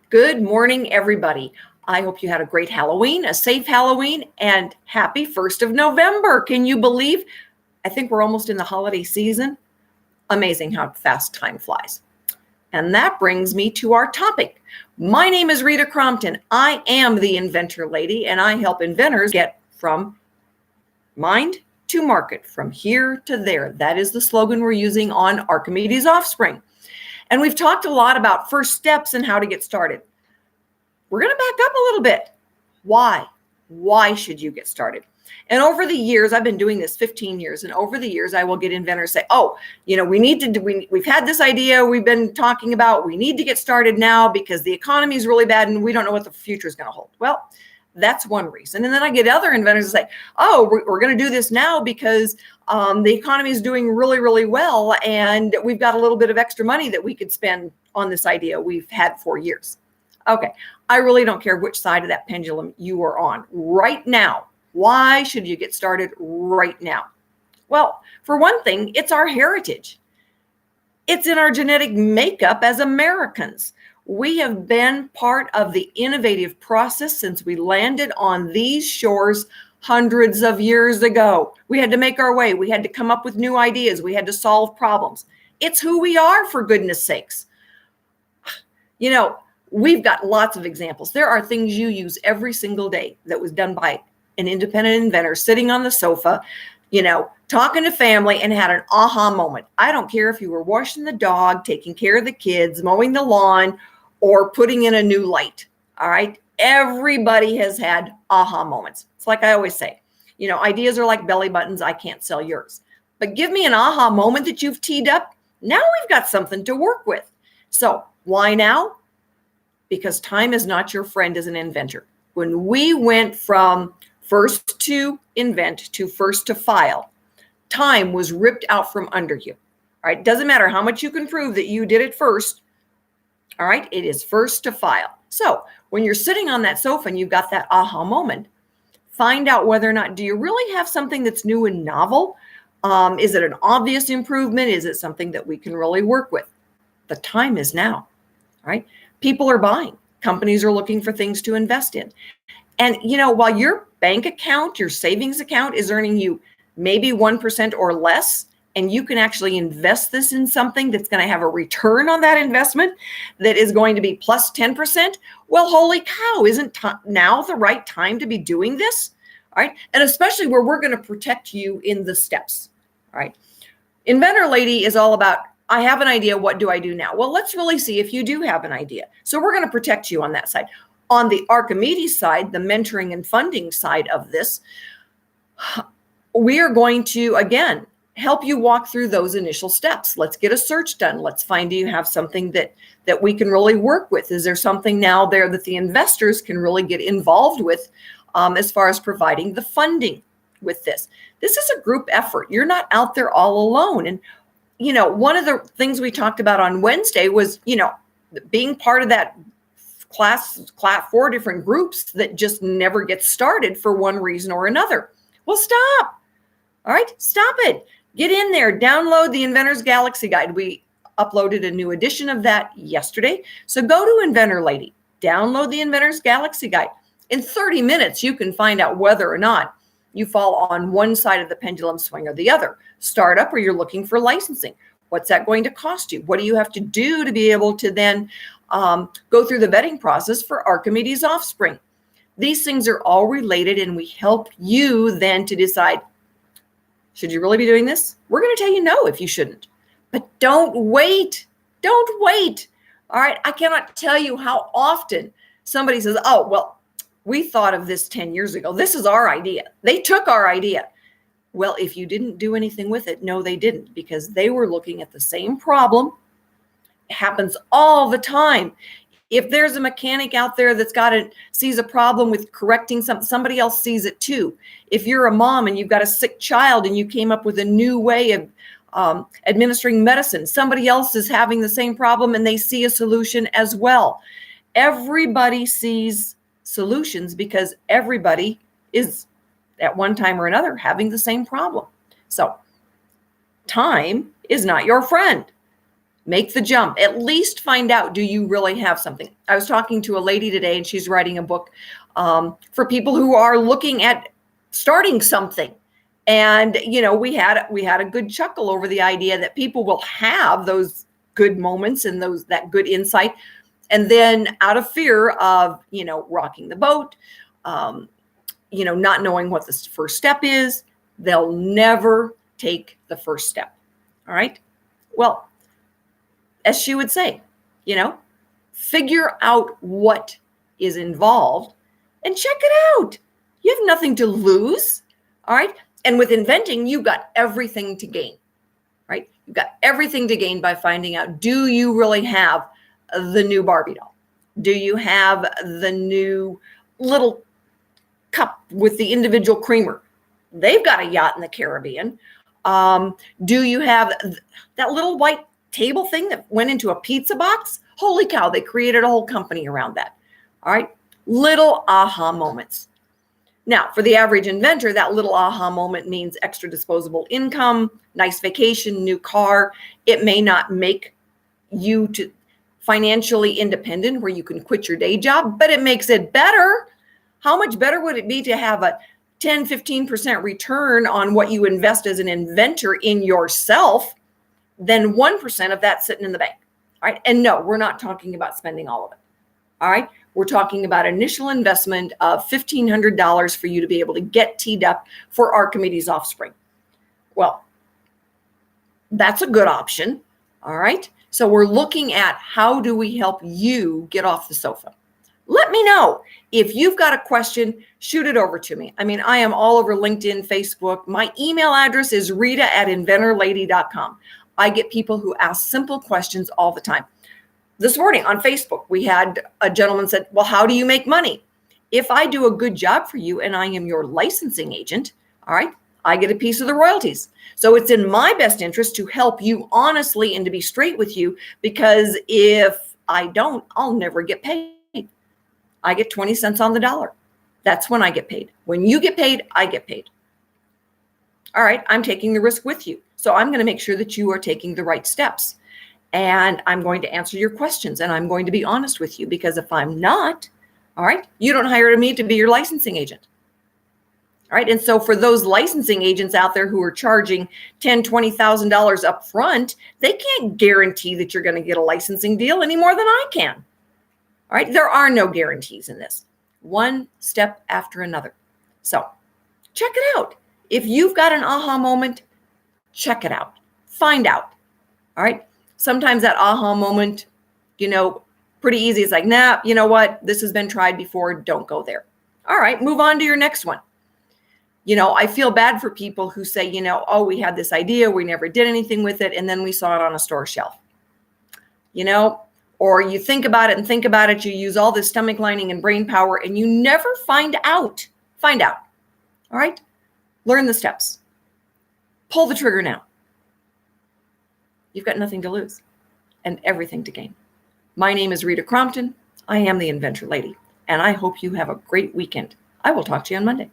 Good morning, everybody. I hope you had a great Halloween, a safe Halloween, and happy 1st of November. Can you believe? I think we're almost in the holiday season. Amazing how fast time flies. And that brings me to our topic. My name is Rita Crompton. I am the Inventor Lady, and I help inventors get from mind to market, from here to there. That is the slogan we're using on Archimedes' Offspring. And we've talked a lot about first steps and how to get started. We're going to back up a little bit. Why? Why should you get started? And over the years, I've been doing this 15 years, and over the years, I will get inventors say, we've had this idea we've been talking about. We need to get started now because the economy is really bad and we don't know what the future is going to hold. Well, that's one reason. And then I get other inventors that say, we're going to do this now because the economy is doing really, really well. And we've got a little bit of extra money that we could spend on this idea we've had for years. Okay, I really don't care which side of that pendulum you are on right now. Why should you get started right now? Well, for one thing, it's our heritage. It's in our genetic makeup as Americans. We have been part of the innovative process since we landed on these shores hundreds of years ago. We had to make our way. We had to come up with new ideas. We had to solve problems. It's who we are, for goodness sakes. We've got lots of examples. There are things you use every single day that was done by an independent inventor sitting on the sofa, talking to family and had an aha moment. I don't care if you were washing the dog, taking care of the kids, mowing the lawn, or putting in a new light. All right. Everybody has had aha moments. It's like I always say, ideas are like belly buttons. I can't sell yours, but give me an aha moment that you've teed up. Now we've got something to work with. So why now? Because time is not your friend as an inventor. When we went from first to invent to first to file, time was ripped out from under you. All right. Doesn't matter how much you can prove that you did it first. All right. It is first to file. So when you're sitting on that sofa and you've got that aha moment, find out whether or not, do you really have something that's new and novel? Is it an obvious improvement? Is it something that we can really work with? The time is now. All right. People are buying. Companies are looking for things to invest in. And, while your bank account, your savings account is earning you maybe 1% or less, and you can actually invest this in something that's going to have a return on that investment that is going to be plus 10%. Well, holy cow, isn't now the right time to be doing this? All right. And especially where we're going to protect you in the steps. All right. Inventor Lady is all about, I have an idea. What do I do now? Well, let's really see if you do have an idea. So we're going to protect you on that side. On the Archimedes side, the mentoring and funding side of this, we are going to, again, help you walk through those initial steps. Let's get a search done. Let's find, do you have something that we can really work with? Is there something now there that the investors can really get involved with as far as providing the funding with this? This is a group effort. You're not out there all alone. And one of the things we talked about on Wednesday was, being part of that class 4 different groups that just never get started for one reason or another. Well, stop. All right, stop it. Get in there, download the Inventor's Galaxy Guide. We uploaded a new edition of that yesterday. So go to Inventor Lady, download the Inventor's Galaxy Guide. In 30 minutes, you can find out whether or not you fall on one side of the pendulum swing or the other. Startup, or you're looking for licensing. What's that going to cost you? What do you have to do to be able to then go through the vetting process for Archimedes' Offspring? These things are all related, and we help you then to decide, should you really be doing this? We're going to tell you no if you shouldn't. But don't wait. Don't wait. All right. I cannot tell you how often somebody says, oh, well, we thought of this 10 years ago. This is our idea. They took our idea. Well, if you didn't do anything with it, no, they didn't, because they were looking at the same problem. It happens all the time. If there's a mechanic out there that's sees a problem with correcting something, somebody else sees it too. If you're a mom and you've got a sick child and you came up with a new way of administering medicine, somebody else is having the same problem and they see a solution as well. Everybody sees solutions because everybody is at one time or another having the same problem. So time is not your friend. Make the jump. At least find out, do you really have something? I was talking to a lady today, and she's writing a book for people who are looking at starting something. And, we had a good chuckle over the idea that people will have those good moments and that good insight. And then out of fear of, rocking the boat, not knowing what the first step is, they'll never take the first step. All right. Well, as she would say, figure out what is involved and check it out. You have nothing to lose. All right. And with inventing, you've got everything to gain, right? You've got everything to gain by finding out, do you really have the new Barbie doll? Do you have the new little cup with the individual creamer? They've got a yacht in the Caribbean. Do you have that little white table thing that went into a pizza box? Holy cow, they created a whole company around that. All right. Little aha moments. Now, for the average inventor, that little aha moment means extra disposable income, nice vacation, new car. It may not make you to financially independent where you can quit your day job, but it makes it better. How much better would it be to have a 10, 15% return on what you invest as an inventor in yourself than 1% of that sitting in the bank? All right. And no, we're not talking about spending all of it. All right. We're talking about initial investment of $1,500 for you to be able to get teed up for Archimedes' offspring. Well, that's a good option. All right. So we're looking at, how do we help you get off the sofa? Let me know. If you've got a question, shoot it over to me. I mean, I am all over LinkedIn, Facebook. My email address is rita@inventorlady.com. I get people who ask simple questions all the time. This morning on Facebook, we had a gentleman said, well, how do you make money? If I do a good job for you and I am your licensing agent, all right, I get a piece of the royalties. So it's in my best interest to help you honestly and to be straight with you, because if I don't, I'll never get paid. I get 20 cents on the dollar. That's when I get paid. When you get paid, I get paid. All right, I'm taking the risk with you. So I'm going to make sure that you are taking the right steps. And I'm going to answer your questions, and I'm going to be honest with you, because if I'm not, all right, you don't hire me to be your licensing agent. All right. And so for those licensing agents out there who are charging $10,000, $20,000 up front, they can't guarantee that you're going to get a licensing deal any more than I can. All right. There are no guarantees in this. One step after another. So check it out. If you've got an aha moment, check it out. Find out. All right. Sometimes that aha moment, pretty easy. It's like, nah, you know what? This has been tried before. Don't go there. All right. Move on to your next one. I feel bad for people who say, oh, we had this idea, we never did anything with it, and then we saw it on a store shelf. Or you think about it and think about it, you use all this stomach lining and brain power, and you never find out. Find out. All right? Learn the steps. Pull the trigger now. You've got nothing to lose and everything to gain. My name is Rita Crompton. I am the Inventor Lady, and I hope you have a great weekend. I will talk to you on Monday.